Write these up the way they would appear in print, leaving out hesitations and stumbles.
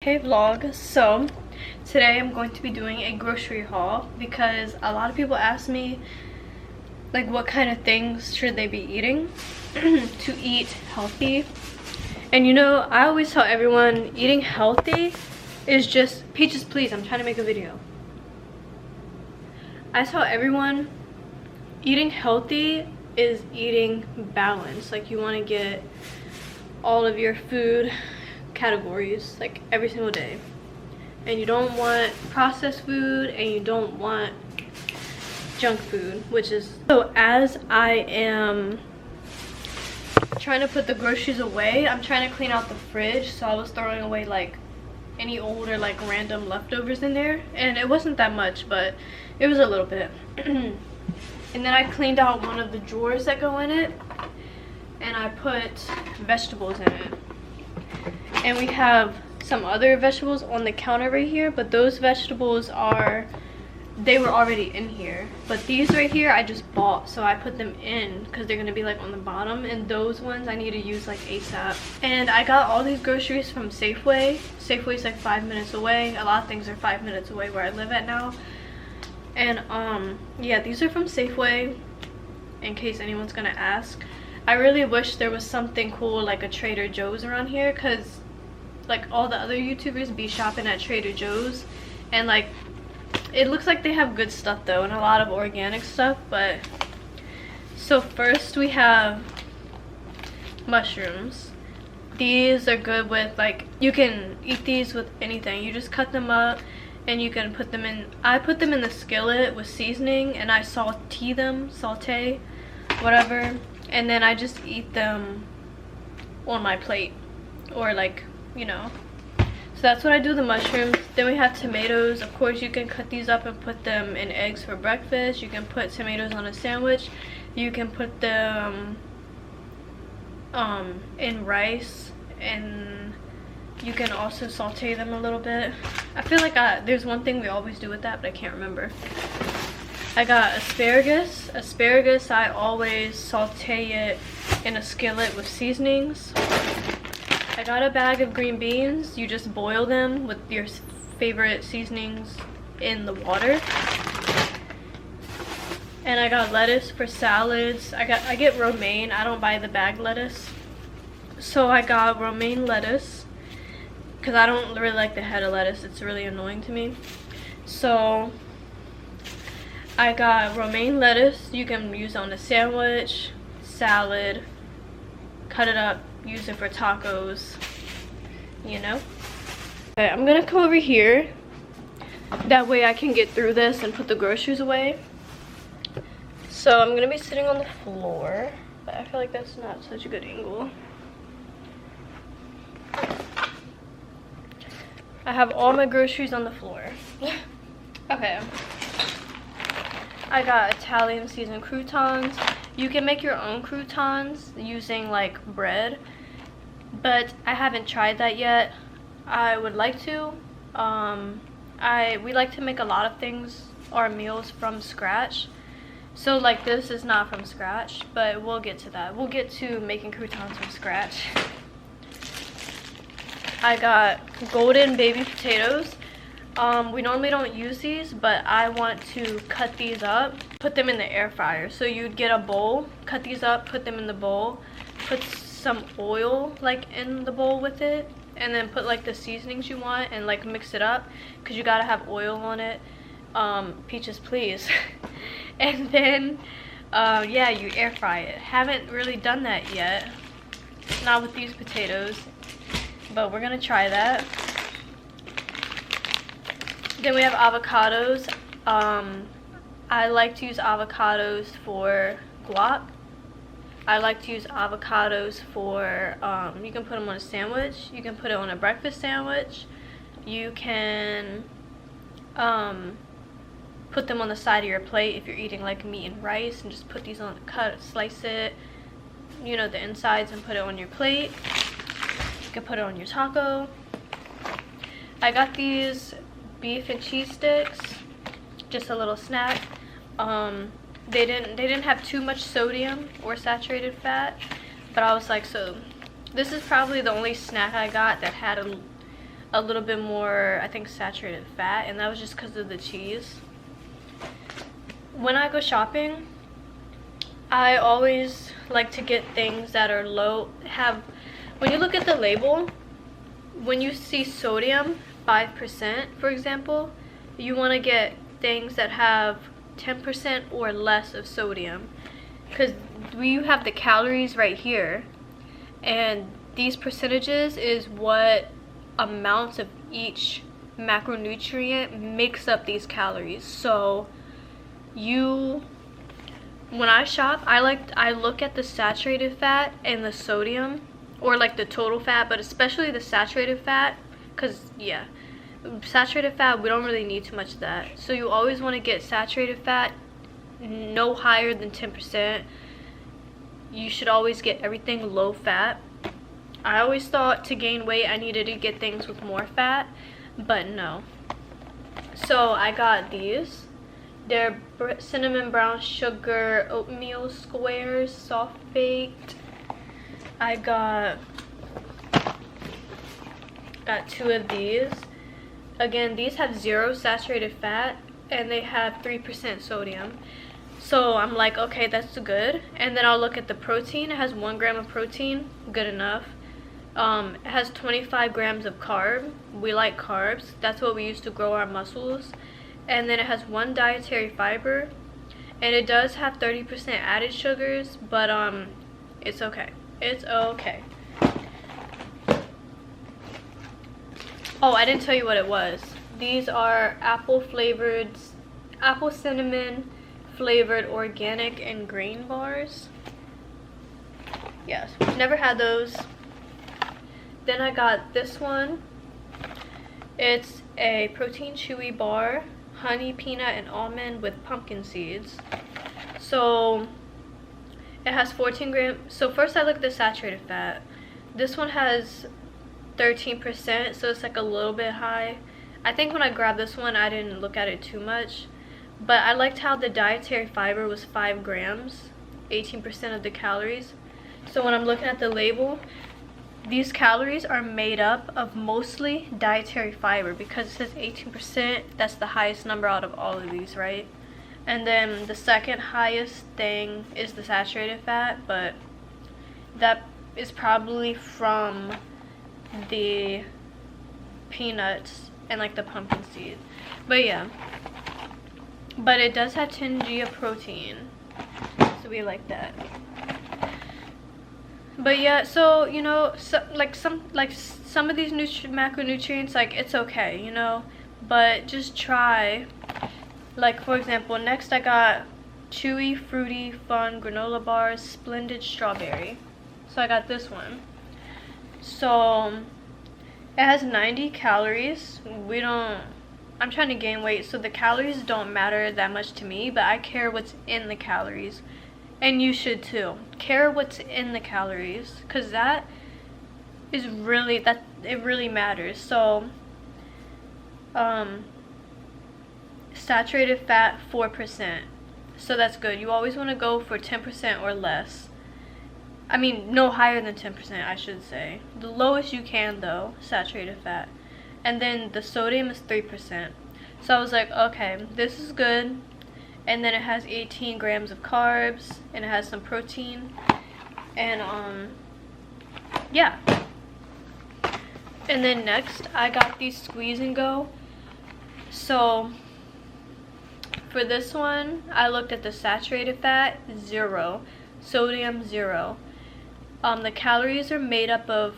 Hey vlog, so today I'm going to be doing a grocery haul because a lot of people ask me like what kind of things should they be eating to eat healthy. And you know, I always tell everyone eating healthy is just peaches please, I'm trying to make a video. I tell everyone eating healthy is eating balanced. Like you want to get all of your food categories like every single day, and you don't want processed food and you don't want junk food, which is so. As I am trying to put the groceries away, I'm trying to clean out the fridge, so I was throwing away like any old or like random leftovers in there, and it wasn't that much, but it was a little bit. And then I cleaned out one of the drawers that go in it, and I put vegetables in it. And we have some other vegetables on the counter right here, but those vegetables they were already in here. But these right here I just bought, so I put them in because they're gonna be like on the bottom, and those ones I need to use like ASAP. And I got all these groceries from Safeway. Safeway's like 5 minutes away. A lot of things are 5 minutes away where I live at now. And yeah, these are from Safeway, in case anyone's gonna ask. I really wish there was something cool like a Trader Joe's around here, because like all the other YouTubers be shopping at Trader Joe's, and like it looks like they have good stuff though, and a lot of organic stuff. But so first we have mushrooms. These are good with, like, you can eat these with anything. You just cut them up and you can put them in. I put them in the skillet with seasoning and I saute whatever, and then I just eat them on my plate, or like, you know. So that's what I do with the mushrooms. Then we have tomatoes. Of course, you can cut these up and put them in eggs for breakfast. You can put tomatoes on a sandwich. You can put them in rice, and you can also saute them a little bit. I feel like there's one thing we always do with that, but I can't remember. I got asparagus. Asparagus, I always saute it in a skillet with seasonings. I got a bag of green beans. You just boil them with your favorite seasonings in the water. And I got lettuce for salads. I get romaine. I don't buy the bag lettuce. So I got romaine lettuce because I don't really like the head of lettuce. It's really annoying to me. So I got romaine lettuce. You can use it on a sandwich, salad, cut it up, use it for tacos, you know. Okay, I'm gonna come over here. That way I can get through this and put the groceries away. So I'm gonna be sitting on the floor, but I feel like that's not such a good angle. I have all my groceries on the floor. Okay. I got Italian seasoned croutons. You can make your own croutons using like bread, but I haven't tried that yet. I would like to. We like to make a lot of things, our meals, from scratch. So like this is not from scratch, but we'll get to that. We'll get to making croutons from scratch. I got golden baby potatoes. We normally don't use these, but I want to cut these up, put them in the air fryer. So you'd get a bowl, cut these up, put them in the bowl, put some oil like in the bowl with it, and then put like the seasonings you want and like mix it up, because you gotta have oil on it. Peaches please. And then yeah, you air fry it. Haven't really done that yet, not with these potatoes, but we're gonna try that. Then we have avocados. I like to use avocados for guac. I like to use avocados for, you can put them on a sandwich. You can put it on a breakfast sandwich. You can put them on the side of your plate if you're eating like meat and rice, and just put these on, slice it, you know, the insides, and put it on your plate. You can put it on your taco. I got these beef and cheese sticks, just a little snack. They didn't have too much sodium or saturated fat, but I was like, so this is probably the only snack I got that had a a little bit more, I think, saturated fat, and that was just because of the cheese. When I go shopping, I always like to get things that are low, when you look at the label, when you see sodium 5%, for example, you want to get things that have 10% or less of sodium, because you have the calories right here, and these percentages is what amounts of each macronutrient makes up these calories. So when I shop, I look at the saturated fat and the sodium, or like the total fat, but especially the saturated fat, because yeah, saturated fat, we don't really need too much of that. So you always want to get saturated fat no higher than 10%. You should always get everything low fat. I always thought to gain weight I needed to get things with more fat, but no. So I got these. They're cinnamon brown sugar oatmeal squares, soft baked. I got 2 of these. Again, these have 0 saturated fat and they have 3% sodium. So I'm like, okay, that's good. And then I'll look at the protein. It has 1 gram of protein, good enough. It has 25 grams of carb. We like carbs. That's what we use to grow our muscles. And then it has 1 dietary fiber. And it does have 30% added sugars, but it's okay. It's okay. Oh, I didn't tell you what it was. These are apple cinnamon flavored organic and grain bars. Yes, never had those. Then I got this one. It's a protein chewy bar, honey, peanut, and almond with pumpkin seeds. So it has 14 grams. So first I looked at the saturated fat. This one has 13%, so it's like a little bit high. I think when I grabbed this one, I didn't look at it too much. But I liked how the dietary fiber was 5 grams, 18% of the calories. So when I'm looking at the label, these calories are made up of mostly dietary fiber because it says 18%. That's the highest number out of all of these, right? And then the second highest thing is the saturated fat, but that is probably from the peanuts and like the pumpkin seed. But yeah, but it does have 10 g of protein, so we like that. But yeah, so you know, some of these macronutrients, like, it's okay, you know, but just try. Like, for example, next I got chewy fruity fun granola bars, splendid strawberry. So I got this one. So it has 90 calories. I'm trying to gain weight, so the calories don't matter that much to me, but I care what's in the calories. And you should too. Care what's in the calories, because that is really, it really matters. So saturated fat 4%, so that's good. You always want to go for 10% or less. I mean, no higher than 10%, I should say. The lowest you can, though, saturated fat. And then the sodium is 3%. So I was like, okay, this is good. And then it has 18 grams of carbs, and it has some protein. And yeah. And then next, I got these Squeeze and Go. So for this one, I looked at the saturated fat, 0. Sodium, 0. The calories are made up of,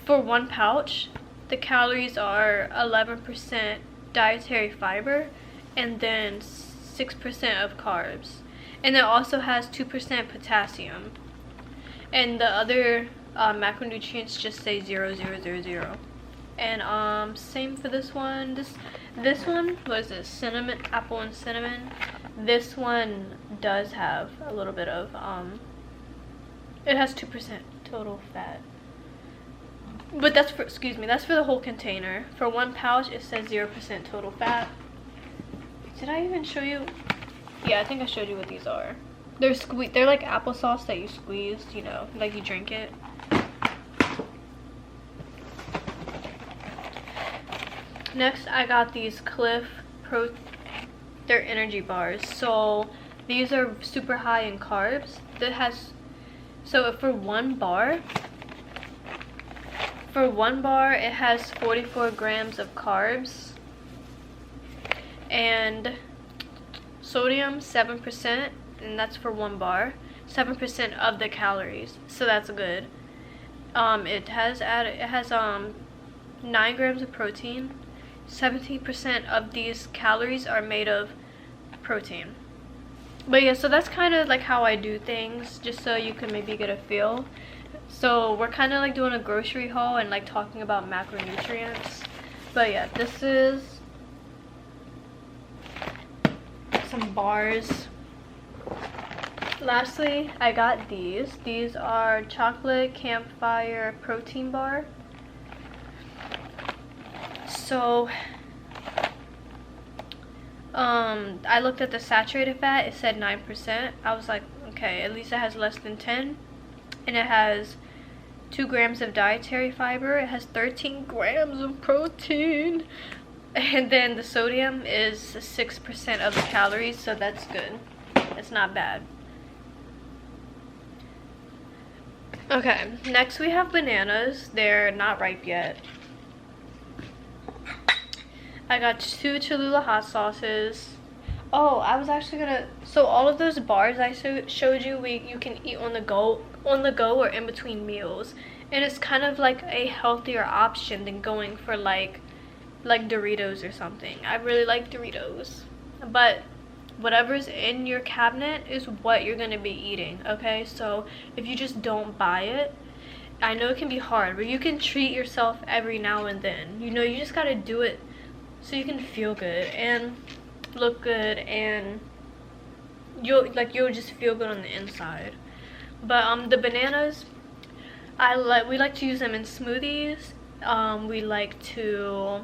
for 1 pouch, the calories are 11% dietary fiber and then 6% of carbs. And it also has 2% potassium. And the other macronutrients just say 0, 0, 0, 0. And same for this one. This one was a cinnamon, apple and cinnamon. This one does have a little bit of it has 2% total fat. But that's for, excuse me, that's for the whole container. For 1 pouch, it says 0% total fat. Did I even show you? Yeah, I think I showed you what these are. They're like applesauce that you squeeze, you know, like you drink it. Next, I got these Cliff Pro. They're energy bars. So these are super high in carbs. That has, so for one bar it has 44 grams of carbs and sodium 7%, and that's for one bar. 7% of the calories, so that's good. It has 9 grams of protein. 17% of these calories are made of protein. But yeah, so that's kind of like how I do things, just so you can maybe get a feel. So we're kind of like doing a grocery haul and like talking about macronutrients. But yeah, this is some bars. Lastly, I got these. These are chocolate campfire protein bar. So I looked at the saturated fat. It said 9%. I was like, okay, at least it has less than 10. And it has 2 grams of dietary fiber. It has 13 grams of protein. And then the sodium is 6% of the calories, so that's good. It's not bad. Okay, next we have bananas. They're not ripe yet. I got 2 Cholula hot sauces. Oh, I was actually gonna, so all of those bars I showed you, you can eat on the go or in between meals, and it's kind of like a healthier option than going for like Doritos or something. I really like Doritos, but whatever's in your cabinet is what you're gonna be eating. Okay, so if you just don't buy it, I know it can be hard, but you can treat yourself every now and then. You know, you just gotta do it so you can feel good and look good, and you'll just feel good on the inside. But the bananas, we like to use them in smoothies. We like to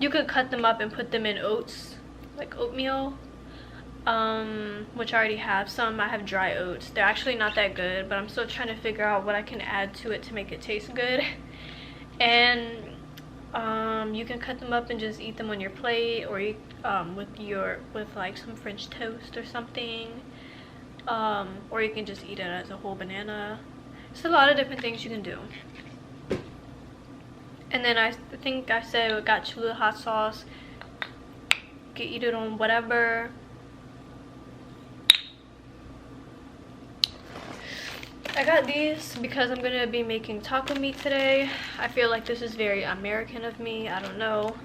you could cut them up and put them in oats, like oatmeal, which I already have some. I have dry oats. They're actually not that good, but I'm still trying to figure out what I can add to it to make it taste good. And you can cut them up and just eat them on your plate, or with like some French toast or something, or you can just eat it as a whole banana. It's a lot of different things you can do. And then I think I said we got Cholula hot sauce. You can eat it on whatever. I got these because I'm gonna be making taco meat today. I feel like this is very American of me. I don't know.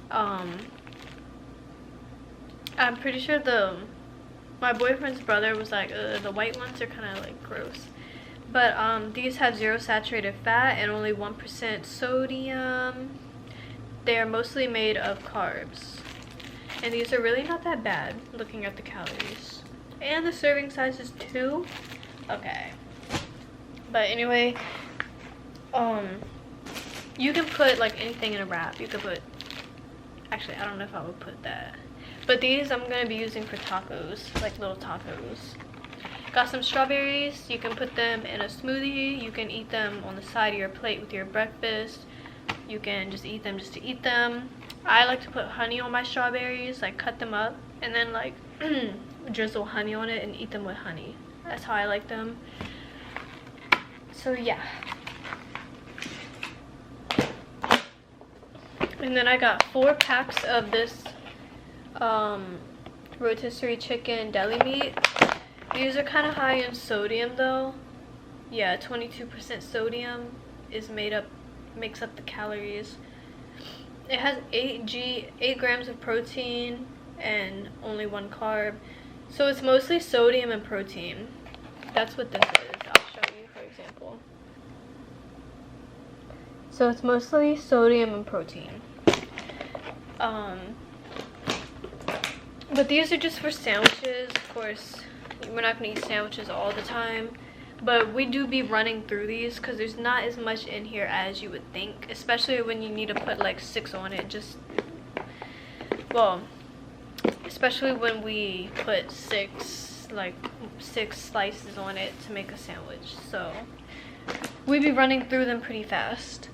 I'm pretty sure my boyfriend's brother was like, the white ones are kind of like gross. But these have 0 saturated fat and only 1% sodium. They are mostly made of carbs. And these are really not that bad, looking at the calories. And the serving size is 2. Okay. But anyway, you can put like anything in a wrap. You could put, actually I don't know if I would put that. But these I'm going to be using for tacos, like little tacos. Got some strawberries. You can put them in a smoothie. You can eat them on the side of your plate with your breakfast. You can just eat them just to eat them. I like to put honey on my strawberries, like cut them up and then like drizzle honey on it and eat them with honey. That's how I like them. So yeah. And then I got 4 packs of this rotisserie chicken deli meat. These are kind of high in sodium though. Yeah, 22% sodium makes up the calories. It has 8 grams of protein and only 1 carb. So it's mostly sodium and protein. That's what this is. I'll show you, for example. So it's mostly sodium and protein. But these are just for sandwiches. Of course, we're not going to eat sandwiches all the time. But we do be running through these because there's not as much in here as you would think. Especially when you need to put like 6 on it. Especially when we put 6 slices on it to make a sandwich. So we be running through them pretty fast.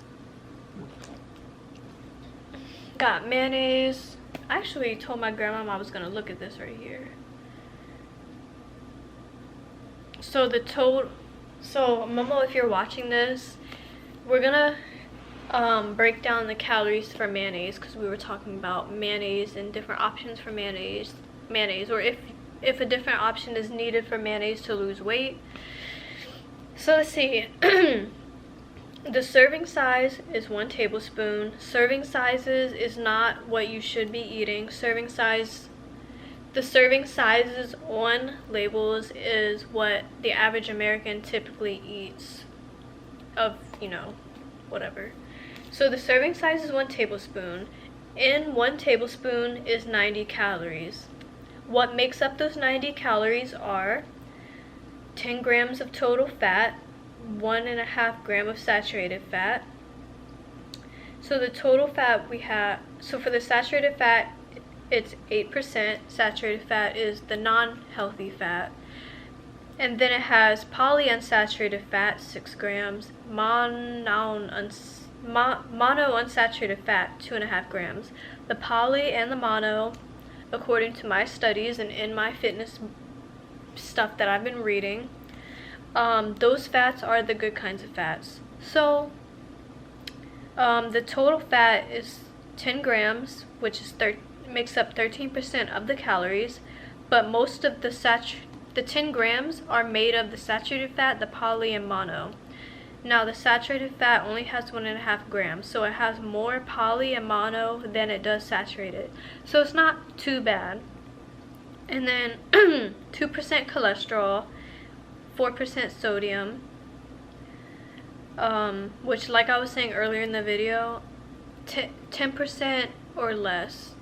Got mayonnaise. I actually told my grandma I was gonna look at this right here. So the total, so Momo, if you're watching this, we're gonna break down the calories for mayonnaise, because we were talking about mayonnaise and different options for mayonnaise, or if a different option is needed for mayonnaise to lose weight. So let's see. The serving size is 1 tablespoon. Serving sizes is not what you should be eating. The serving sizes on labels is what the average American typically eats of, you know, whatever. So the serving size is 1 tablespoon. In 1 tablespoon is 90 calories. What makes up those 90 calories are 10 grams of total fat, 1.5 gram of saturated fat. So the total fat we have, so for the saturated fat, it's 8%. Saturated fat is the non-healthy fat. And then it has polyunsaturated fat, 6 grams, monounsaturated fat, 2.5 grams. The poly and the mono, according to my studies and in my fitness stuff that I've been reading, those fats are the good kinds of fats. So the total fat is 10 grams, which is makes up 13% of the calories, but most of the 10 grams are made of the saturated fat, the poly, and mono. Now the saturated fat only has 1.5 grams, so it has more poly and mono than it does saturated, so it's not too bad. And then 2% cholesterol, 4% sodium, which, like I was saying earlier in the video, 10% or less.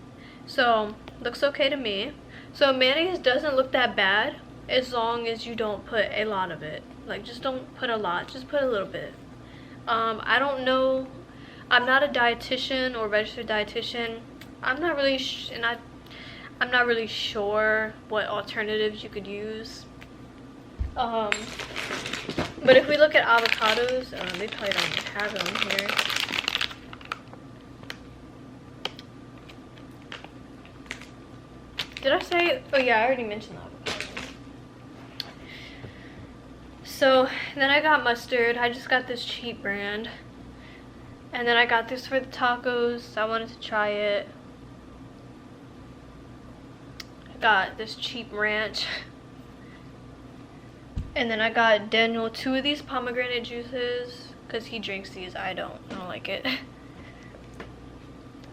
So looks okay to me. So mayonnaise doesn't look that bad as long as you don't put a lot of it. Like, just don't put a lot, just put a little bit. I don't know, I'm not a dietitian or registered dietitian. I'm not really I'm not really sure what alternatives you could use. But if we look at avocados, they probably don't have them here. Did I say? Oh yeah, I already mentioned avocado. So then I got mustard. I just got this cheap brand. And then I got this for the tacos. I wanted to try it. I got this cheap ranch. And then I got Daniel 2 of these pomegranate juices, because he drinks these. I don't like it.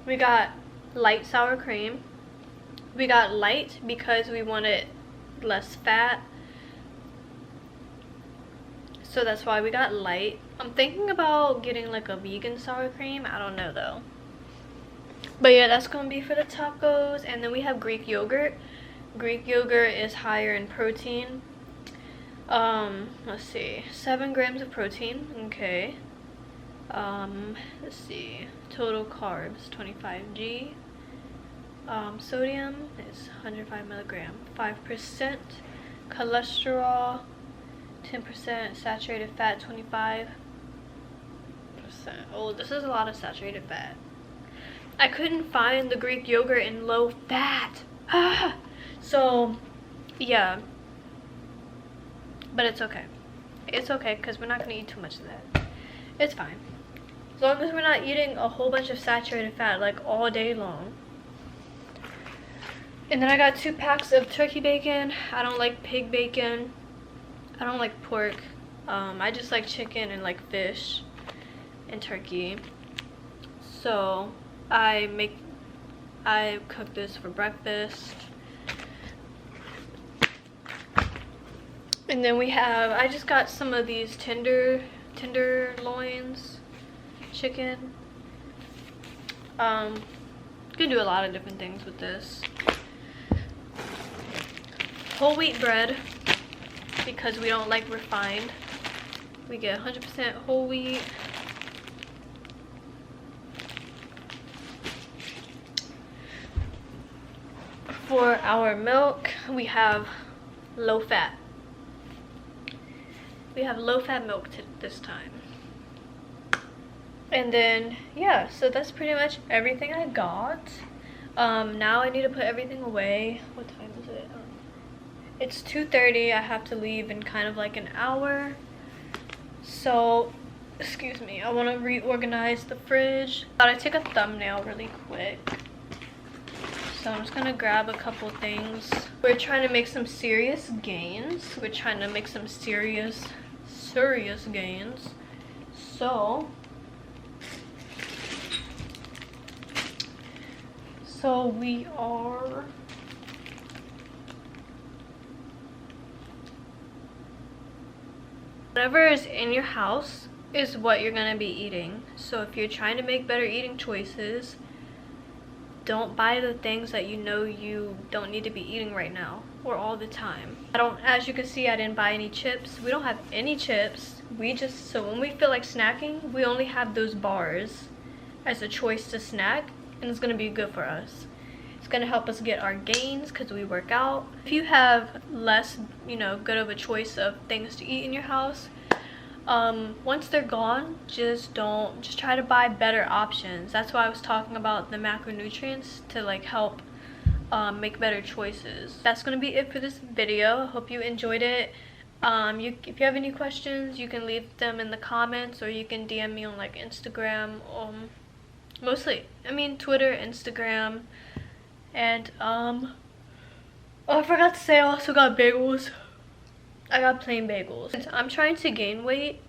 We got light sour cream. We got light because we wanted less fat, so that's why we got light. I'm thinking about getting like a vegan sour cream. I don't know though. But yeah, that's gonna be for the tacos. And then we have Greek yogurt. Greek yogurt is higher in protein. Let's see, 7 grams of protein. Okay. Let's see, total carbs 25g. Sodium is 105 milligram, 5% cholesterol, 10% saturated fat, 25%. Oh, this is a lot of saturated fat. I couldn't find the Greek yogurt in low fat. So yeah, but it's okay. It's okay because we're not gonna eat too much of that. It's fine as long as we're not eating a whole bunch of saturated fat like all day long. And then I got 2 packs of turkey bacon. I don't like pig bacon. I don't like pork. I just like chicken and like fish and turkey. So I cook this for breakfast. And then we have, I just got some of these tenderloins chicken. You can do a lot of different things with this. Whole wheat bread, because we don't like refined. We get 100% whole wheat. For our milk, we have low fat. We have low fat milk this time. And then yeah, so that's pretty much everything I got. Now I need to put everything away. What time is it? It's 2:30. I have to leave in kind of like an hour. So, excuse me, I want to reorganize the fridge. Thought I'd take a thumbnail really quick. So I'm just gonna grab a couple things. We're trying to make some serious gains. We're trying to make some serious gains. So we are whatever is in your house is what you're gonna be eating. So if you're trying to make better eating choices, don't buy the things that you know you don't need to be eating right now or all the time. As you can see, I didn't buy any chips. We don't have any chips. So when we feel like snacking, we only have those bars as a choice to snack, and it's gonna be good for us. It's gonna help us get our gains because we work out. If you have less, good of a choice of things to eat in your house, once they're gone, just try to buy better options. That's why I was talking about the macronutrients to like help make better choices. That's gonna be it for this video. I hope you enjoyed it. If you have any questions, you can leave them in the comments, or you can DM me on like Instagram, mostly Twitter, Instagram, and oh, I forgot to say, I also got bagels. I got plain bagels. I'm trying to gain weight.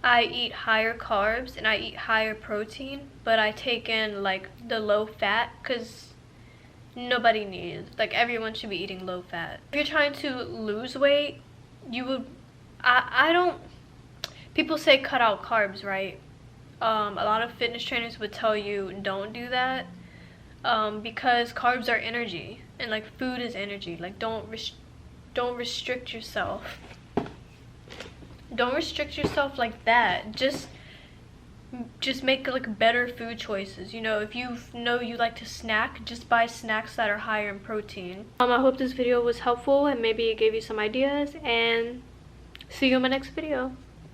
I eat higher carbs and I eat higher protein, but I take in like the low fat because nobody needs, like, everyone should be eating low fat. If you're trying to lose weight, you would, people say cut out carbs, right? A lot of fitness trainers would tell you don't do that, because carbs are energy, and like food is energy. Like, don't restrict yourself. Don't restrict yourself like that. Just make like better food choices. If you know you like to snack, just buy snacks that are higher in protein. I hope this video was helpful and maybe it gave you some ideas, and see you in my next video.